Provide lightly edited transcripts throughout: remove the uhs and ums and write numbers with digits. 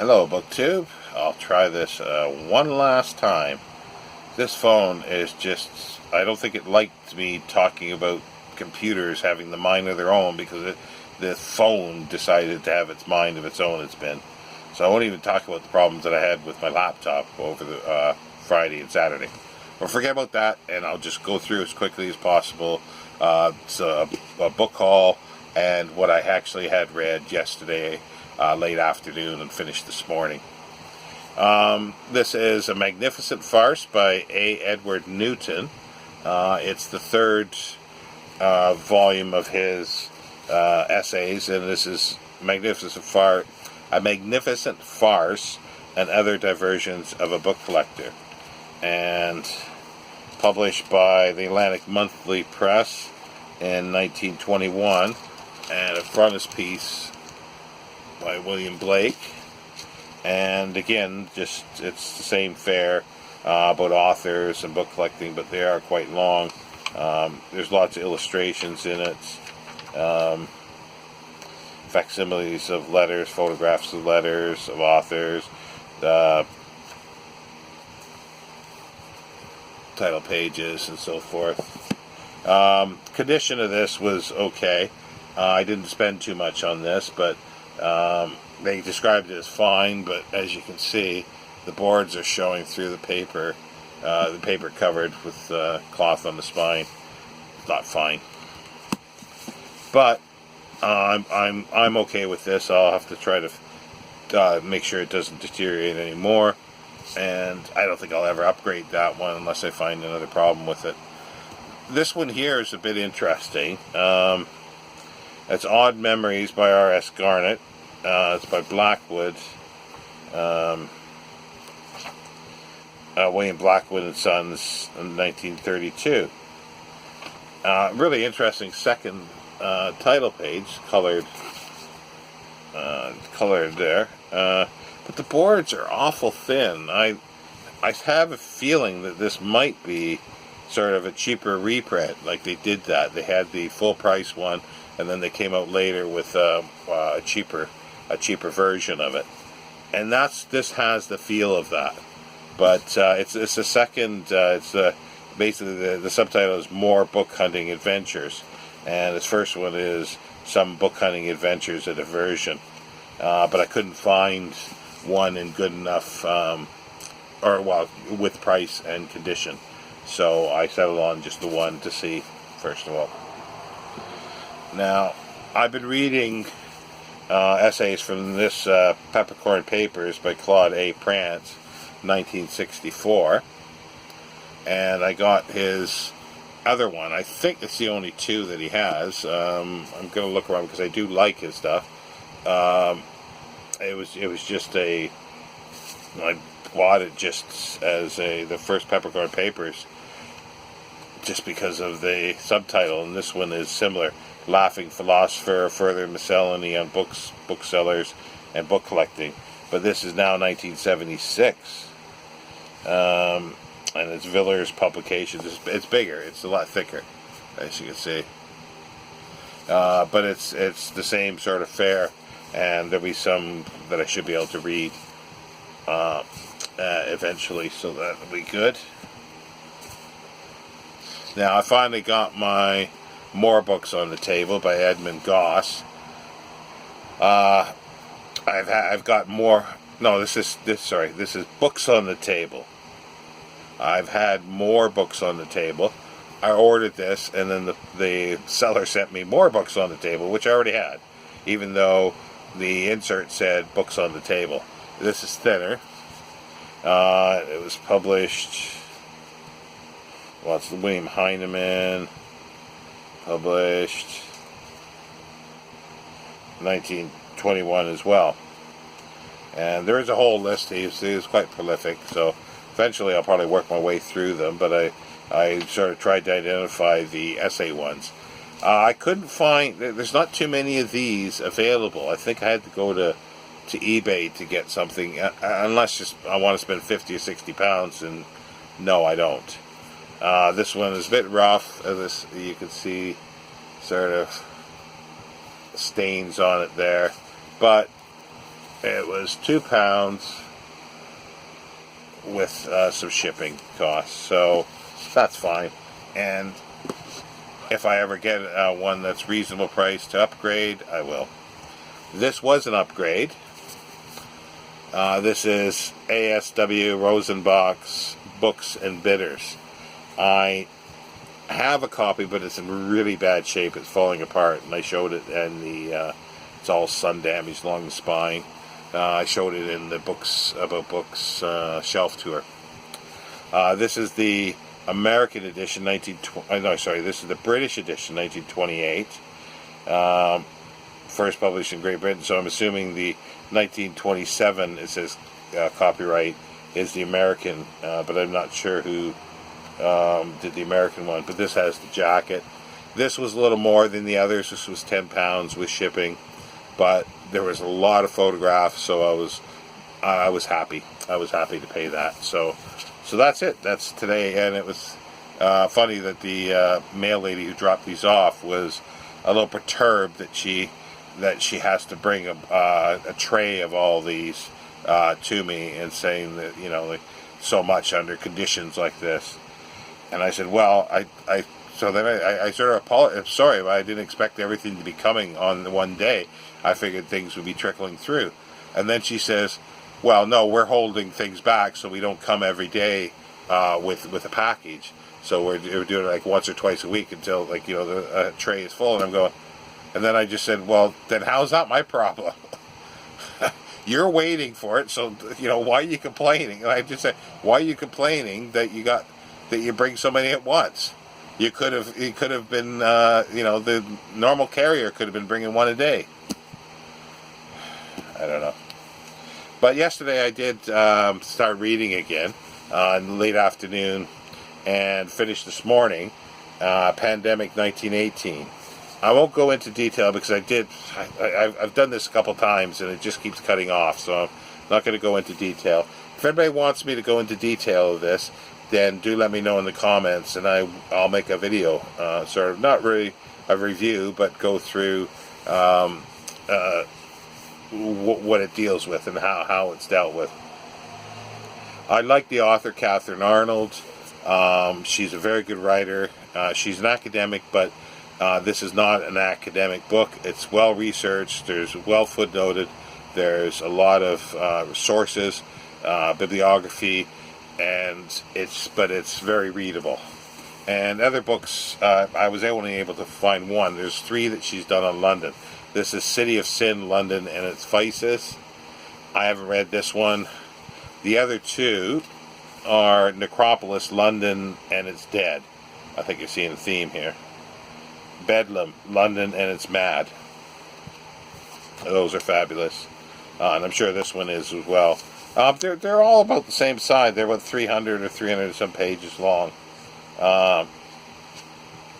Hello, BookTube. I'll try this one last time. This phone is just, I don't think it liked me talking about computers having the mind of their own because the phone decided to have its mind of its own, it's been. So I won't even talk about the problems that I had with my laptop over the Friday and Saturday. Well, forget about that, and I'll just go through as quickly as possible. It's a book haul and what I actually had read yesterday late afternoon and finished this morning. This is A Magnificent Farce by A. Edward Newton. It's the third volume of his essays, and this is A Magnificent Farce and Other Diversions of a Book Collector, and published by the Atlantic Monthly Press in 1921, and a frontispiece by William Blake. And again, just it's the same fare about authors and book collecting, but they are quite long. There's lots of illustrations in it, facsimiles of letters, photographs of letters of authors, title pages, and so forth. Condition of this was okay. I didn't spend too much on this, but they described it as fine, but as you can see, the boards are showing through the paper covered with cloth on the spine. It's not fine, but I'm okay with this. I'll have to try to make sure it doesn't deteriorate anymore, and I don't think I'll ever upgrade that one unless I find another problem with it. This one here is a bit interesting. It's Odd Memories by R.S. Garnett. It's by Blackwood, William Blackwood and Sons in 1932. Really interesting second title page, colored there. But the boards are awful thin. I have a feeling that this might be sort of a cheaper reprint. Like they did that. They had the full price one, and then they came out later with a cheaper version of it. And this has the feel of that. But it's a second. Basically the subtitle is More Book Hunting Adventures, and this first one is Some Book Hunting Adventures, a diversion. But I couldn't find one in good enough, with price and condition. So I settled on just the one to see, first of all. Now, I've been reading essays from this Peppercorn Papers by Claude A. Prance, 1964. And I got his other one. I think it's the only two that he has. I'm going to look around because I do like his stuff. It was just I bought it just as the first Peppercorn Papers, just because of the subtitle, and this one is similar. Laughing Philosopher, Further Miscellany on Books, Booksellers, and Book Collecting. But this is now 1976. And it's Villiers Publications. It's bigger. It's a lot thicker, as you can see. But it's the same sort of fare, and there'll be some that I should be able to read eventually, so that'll be good. Now, I finally got my More Books on the Table by Edmund Goss. I've got more. No, this is Books on the Table. I've had more books on the table. I ordered this, and then the seller sent me more books on the table, which I already had, even though the insert said Books on the Table. This is thinner. It was published. Well, it's William Heinemann. Published 1921 as well. And there is a whole list. He was quite prolific, so eventually I'll probably work my way through them, but I sort of tried to identify the essay ones. I couldn't find, there's not too many of these available. I think I had to go to eBay to get something, unless just I want to spend 50 or 60 pounds, and no, I don't. This one is a bit rough. You can see sort of stains on it there, but It was £2 with some shipping costs, so that's fine. And if I ever get one that's reasonable price to upgrade, I will. This was an upgrade. This is ASW Rosenbach's Books and Bitters. I have a copy, but it's in really bad shape. It's falling apart, and I showed it in the it's all sun damaged along the spine. I showed it in the Books About Books shelf tour. This is the American edition, this is the British edition, 1928. First published in Great Britain, so I'm assuming the 1927, it says copyright, is the American, but I'm not sure who did the American one. But this has the jacket. This was a little more than the others. This was £10 with shipping, but there was a lot of photographs, so I was happy. I was happy to pay that. So that's it. That's today, and it was funny that the mail lady who dropped these off was a little perturbed that she has to bring a tray of all these to me, and saying that, like, so much under conditions like this. And I said, well, so then I sort of apologized. I'm sorry, but I didn't expect everything to be coming on one day. I figured things would be trickling through. And then she says, well, no, we're holding things back so we don't come every day with a package. So we're doing it like once or twice a week until, like, the tray is full. And I'm going, and then I just said, well, then how's that my problem? You're waiting for it, so, why are you complaining? And I just said, why are you complaining that you bring so many at once? It could have been, the normal carrier could have been bringing one a day. I don't know. But yesterday I did start reading again in the late afternoon, and finished this morning, Pandemic 1918. I won't go into detail because I've done this a couple times and it just keeps cutting off, so I'm not going to go into detail. If anybody wants me to go into detail of this, then do let me know in the comments, and I'll make a video, sort of, not really a review, but go through what it deals with and how it's dealt with. I like the author, Catherine Arnold. She's a very good writer. She's an academic, but this is not an academic book. It's well researched. There's well footnoted. There's a lot of sources, bibliography, and it's very readable. And other books, I was only able to find one. There's 3 that she's done on London. This is City of Sin, London, and its Vices. I haven't read this one. The other 2 are Necropolis, London, and its Dead. I think you're seeing a theme here. Bedlam, London, and its Mad. Those are fabulous. And I'm sure this one is as well. They're all about the same size. They're about 300 or 300 and some pages long.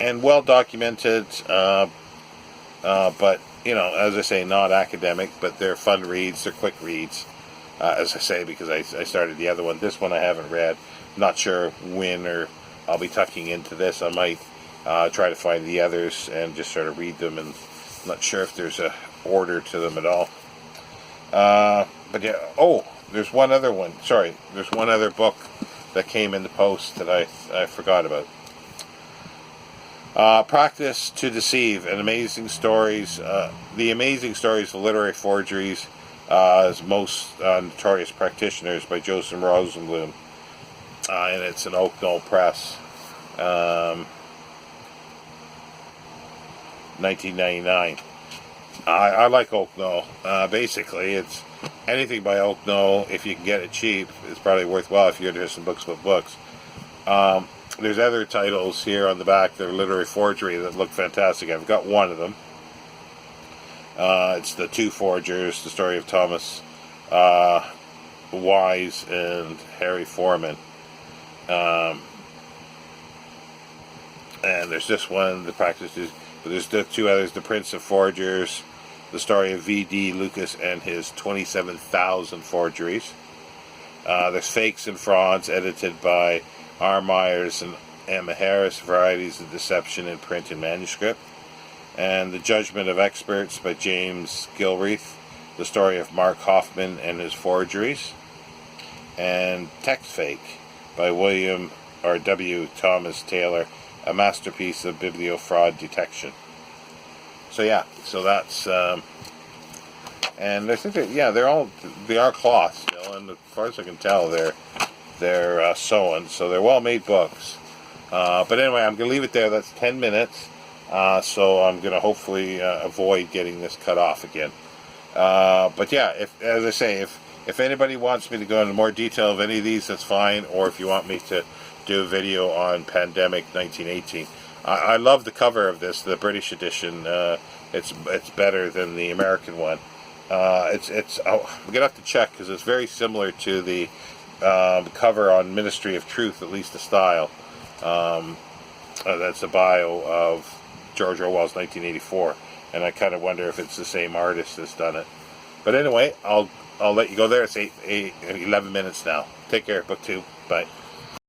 And well documented. But, as I say, not academic, but they're fun reads. They're quick reads. As I say, because I started the other one. This one I haven't read. Not sure when or I'll be tucking into this. I might try to find the others and just sort of read them, and I'm not sure if there's a order to them at all. But yeah, there's one other one. Sorry, there's one other book that came in the post that I forgot about. Practice to Deceive, and Amazing Stories. The Amazing Stories of Literary Forgeries, as most notorious practitioners, by Joseph Rosenbach, and it's an Oak Knoll Press, 1999. I like Oak Knoll. Basically, it's anything by Oak Knoll. If you can get it cheap, it's probably worthwhile if you're interested in books about books. There's other titles here on the back that are literary forgery that look fantastic. I've got one of them. It's The Two Forgers, the story of Thomas Wise and Harry Foreman. And there's this one, the practice is, but there's the 2 others, The Prince of Forgers, the story of V.D. Lucas and his 27,000 forgeries. There's Fakes and Frauds, edited by R. Myers and Emma Harris, Varieties of Deception in Print and Manuscript. And The Judgment of Experts by James Gilreath, the story of Mark Hoffman and his forgeries, and Text Fake by William or W. Thomas Taylor, a masterpiece of bibliofraud detection. So yeah, so that's and I think that they are cloth still, and as far as I can tell, they're sewn, so they're well-made books. But anyway, I'm gonna leave it there. That's 10 minutes, so I'm gonna hopefully avoid getting this cut off again. But yeah, as I say, if anybody wants me to go into more detail of any of these, that's fine. Or if you want me to do a video on Pandemic 1918, I love the cover of this, the British edition. It's better than the American one. I'm gonna have to check because it's very similar to the cover on Ministry of Truth, at least the style. That's a bio of George Orwell's 1984, and I kind of wonder if it's the same artist that's done it. But anyway, I'll let you go there. It's 11 minutes now. Take care, Book 2. Bye.